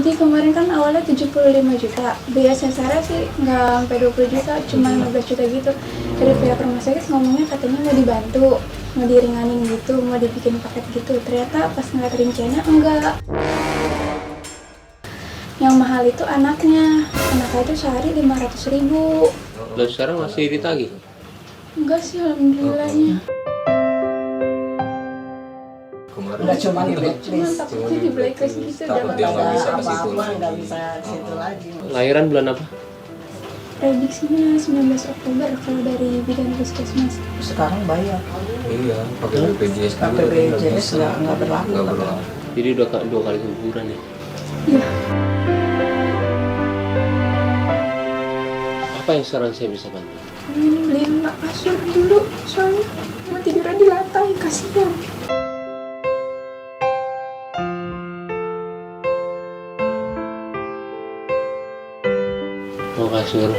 Jadi kemarin kan awalnya 75 juta, biaya sesara sih nggak sampai 20 juta, cuma 15 juta gitu. Dari pihak rumah sakit ngomongnya katanya mau dibantu, mau diringanin gitu, mau dibikin paket gitu. Ternyata pas ngeliat rinciannya enggak. Yang mahal itu anaknya itu sehari 500.000. Dan sekarang masih ditagih? Enggak sih, alhamdulillahnya. Kemarin Nggak cuma di Cuma blacklist, takutnya di blacklist gitu, takut dapat dia nggak bisa ke ada situ apa-apa lagi. nggak bisa ke situ lagi. Lahiran bulan apa? prediksinya 19 Oktober kalau dari bidan puskesmas. Sekarang bayar. Iya, pakai BPJS juga. Pakai BPJS nggak berlaku. Nggak berlaku. Jadi dua kali hiburan ya. Iya. Apa yang sekarang saya bisa bantu? Ini beliin mak kasur dulu, soalnya mau tiduran di lantai, kasihan. Mau kasur.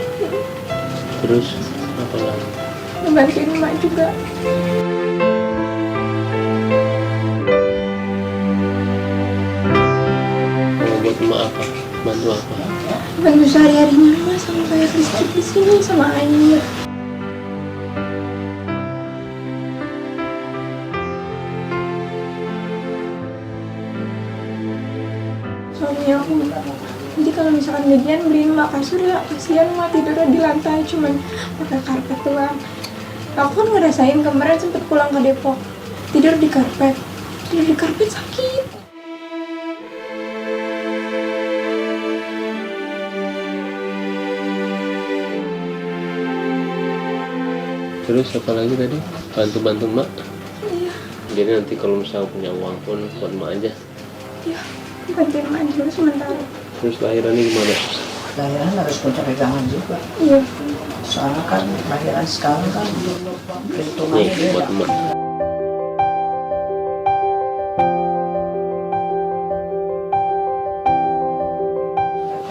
Terus apa lagi? Ngebantuin mak juga. Mau buat emak apa? Bantu apa? Bantu sehari-harinya mak sama bayar listrik di sini sama air. Suami aku, jadi kalau misalkan gajian beliin mak kasur ya, kasihan mak tidurnya di lantai cuman pakai karpet doang. Aku kan ngerasain kemarin sempet pulang ke Depok, tidur di karpet sakit. Terus apa lagi tadi? Bantu-bantu emak. Iya, Jadi nanti kalau misalnya punya uang pun buat emak aja. iya, bantuin mak dulu sementara. Terus lahirannya gimana? Lahiran harus punya pegangan juga. Iya, Soalnya kan lahiran sekarang kan perhitungannya Nih buat beda. emak.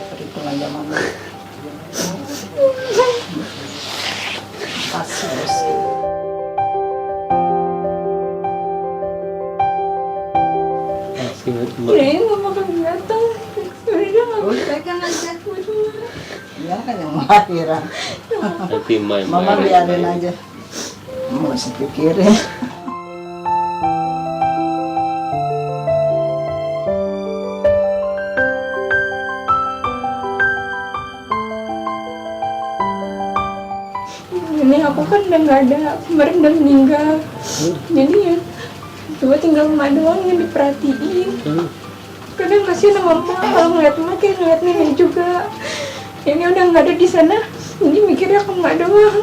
Perhitungan zaman pasti bos. Kasih buat emak. dia nggak makan datang. Sebenarnya nggak Udah pegang aja. Ya kan yang lahiran. Nanti emak yang Mama bayar. biarin aja. Masih pikirin. ini aku kan udah nggak ada, kemarin udah meninggal. Jadi ya, coba tinggal emak doang yang diperhatiin. Kadang kasihan sama emak, kalau ngeliat emak kayak ngeliat nenek juga. Ini udah nggak ada di sana, jadi mikirnya ke emak doang.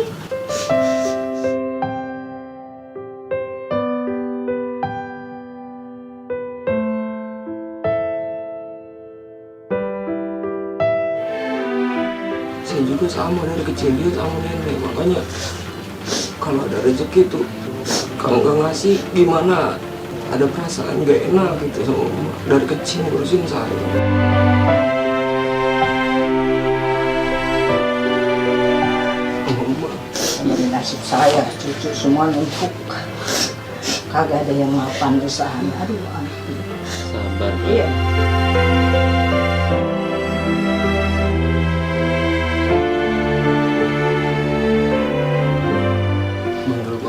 Saya juga sama dari kecil dia sama nenek, makanya kalau ada rezeki tuh kalau nggak ngasih gimana, ada perasaan nggak enak gitu sama emak. Dari kecil ngurusin saya. Sama emak. Dari nasib saya, cucu semua numpuk. Kagak ada yang mapan usahanya. Aduh, Sabar, Mak. iya.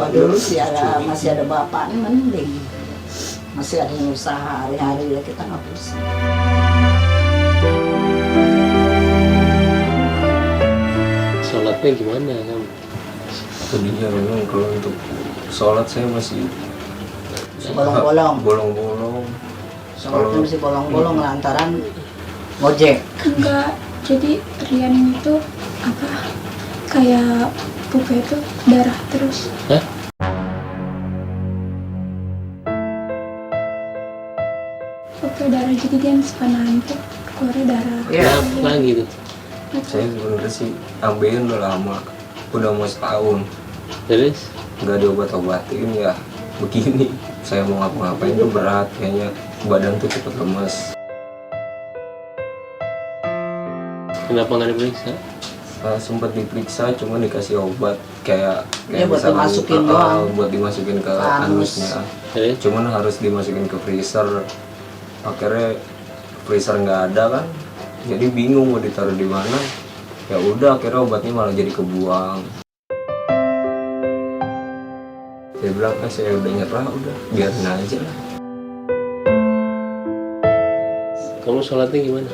Dulu sih masih ada bapaknya mending. Masih ada yang usaha hari-hari ya kita nggak pusing. Sholatnya gimana kamu? Tadinya memang kalau untuk sholat saya masih Bolong-bolong. bolong-bolong. Sholatnya masih bolong-bolong lantaran ngojek. Enggak, jadi Rian itu apa? Kayak pupe itu darah terus. Hah? Pupe darah, jadi dia suka nanti keluar darah. Iya. Kenapa lagi tuh? Saya sebenarnya sih ambeien udah lama, udah mau setahun. Terus? Nggak diobat-obatin ya begini. Saya mau ngapa-ngapain tuh berat, kayaknya badan tuh cepet lemes. Kenapa nggak diperiksa? Sempat diperiksa, cuma dikasih obat kayak Ya, buat misalkan, dimasukin doang. buat dimasukin ke Anus. anusnya. Terus? Cuman harus dimasukin ke freezer. Akhirnya freezer nggak ada kan, jadi bingung mau ditaruh di mana. Ya udah, akhirnya obatnya malah jadi kebuang. Saya bilang, saya udah nyerah, udah biarin aja lah. Kamu sholatnya gimana?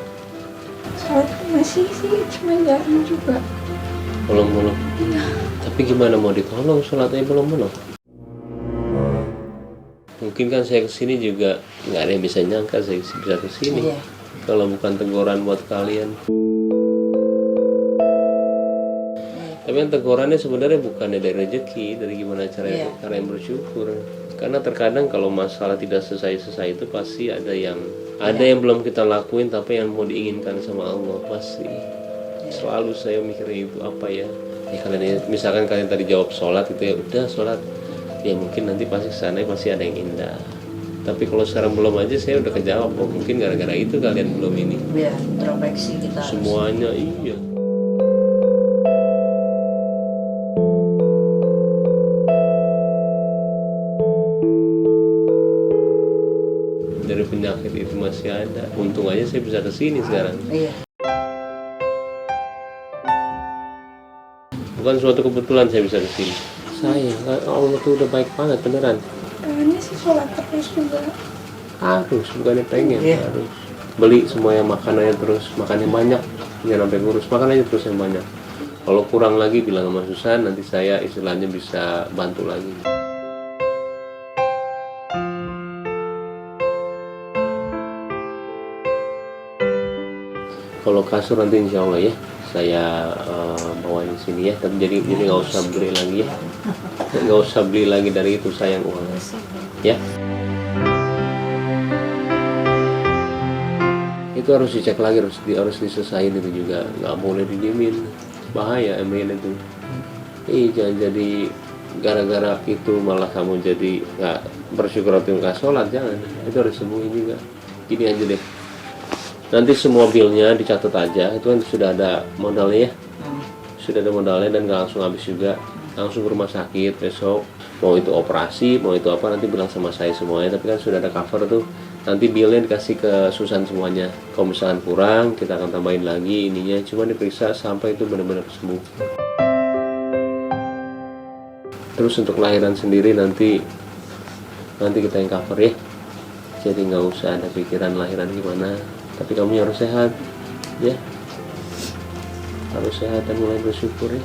Sholat masih sih, cuma jarang juga. Bolong-bolong. Iya. Tapi gimana mau ditolong sholatnya bolong-bolong? Mungkin kan saya kesini juga nggak ada yang bisa nyangka saya bisa kesini. Iya. Kalau bukan teguran buat kalian. Tapi yang tegurannya sebenarnya bukannya dari rezeki, dari gimana Iya. cara yang bersyukur. Karena terkadang kalau masalah tidak selesai itu pasti ada yang belum kita lakuin tapi yang mau diinginkan sama Allah pasti. Selalu saya mikirnya itu apa ya? Ya kalian misalkan kalian tadi jawab sholat itu ya udah sholat. Ya mungkin nanti pasti kesana pasti ada yang indah. Tapi kalau sekarang belum aja saya udah kejawab kok. Mungkin gara-gara itu kalian belum ini. Ya, introspeksi kita. Semuanya iya. Dari penyakit itu masih ada. Untung aja saya bisa kesini sekarang. Iya. Bukan suatu kebetulan saya bisa kesini. Saya, Allah tuh udah baik banget beneran. Pengennya sih sholat terus juga. Harus, bukannya pengen, Iya. harus. Beli semuanya makanannya terus, makannya banyak. Jangan sampai kurus, makan aja terus yang banyak. Kalau kurang lagi bilang sama Susan, nanti saya istilahnya bisa bantu lagi. Kalau kasur nanti insya Allah ya saya bawain sini ya, tapi jadi nggak usah beli lagi ya, nggak usah beli lagi dari itu, sayang uang ya. Itu harus dicek lagi, harus diselesain itu juga, nggak boleh didiemin, bahaya emang itu. Jangan jadi gara-gara itu malah kamu jadi nggak bersyukur atau nggak sholat, jangan. Itu harus sembuhin juga. Gini aja deh. Nanti semua bilnya dicatat aja, itu kan sudah ada modalnya ya, sudah ada modalnya dan nggak langsung habis juga, langsung ke rumah sakit besok, mau itu operasi, mau itu apa nanti bilang sama saya semuanya, tapi kan sudah ada cover tuh, nanti bilnya dikasih ke Susan semuanya, kalau misalkan kurang kita akan tambahin lagi ininya, cuma diperiksa sampai itu benar-benar sembuh. Terus untuk lahiran sendiri nanti kita yang cover ya, jadi nggak usah ada pikiran lahiran gimana. Tapi kamu harus sehat, ya. Harus sehat dan mulai bersyukur ya.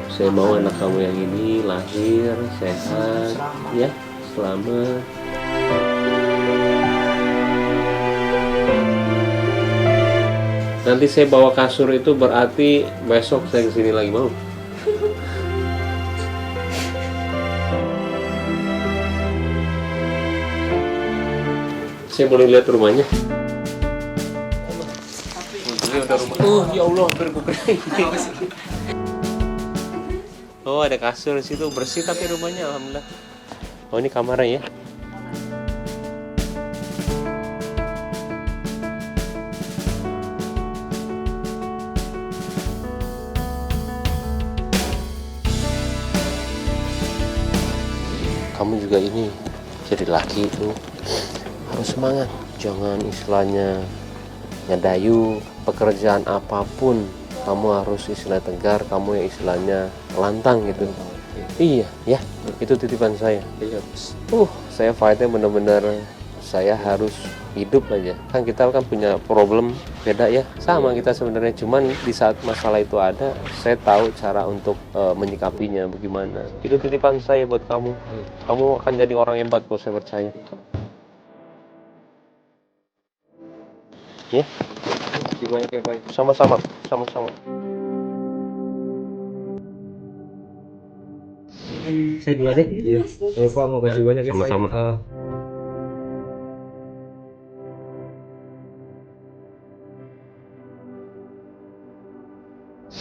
Saya mau anak kamu yang ini lahir sehat, ya, selamat. Nanti saya bawa kasur itu berarti besok saya kesini lagi, mau? Saya boleh lihat rumahnya? Untungnya udah rumah. Ya Allah, hampir gue kering. Oh, ada kasur di situ, bersih tapi rumahnya alhamdulillah. Oh, ini kamarnya ya. Kamu juga ini jadi laki itu harus semangat, jangan istilahnya ngadayu, pekerjaan apapun kamu harus istilah tegar, kamu yang istilahnya lantang gitu. Iya ya, itu titipan saya. Saya fightnya bener-bener saya harus hidup aja. Kan kita kan punya problem beda ya, sama kita sebenarnya, cuman di saat masalah itu ada, saya tahu cara untuk menyikapinya bagaimana. Itu titipan saya buat kamu. Kamu akan jadi orang hebat kalau saya percaya. Ya, banyak ya baik. Sama-sama. Saya dua deh. Iya. Pak mau kasih banyak ya. Sama-sama.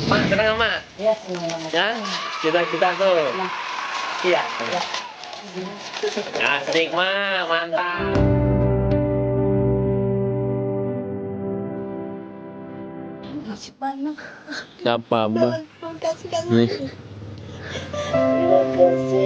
Mak, tenang Mak. Ya, senang. Ya, kita tuh. Iya. Asik Mak, mantap. Masih banyak. Siapa, Mbak? Makasih kan. Nih. Terima kasih.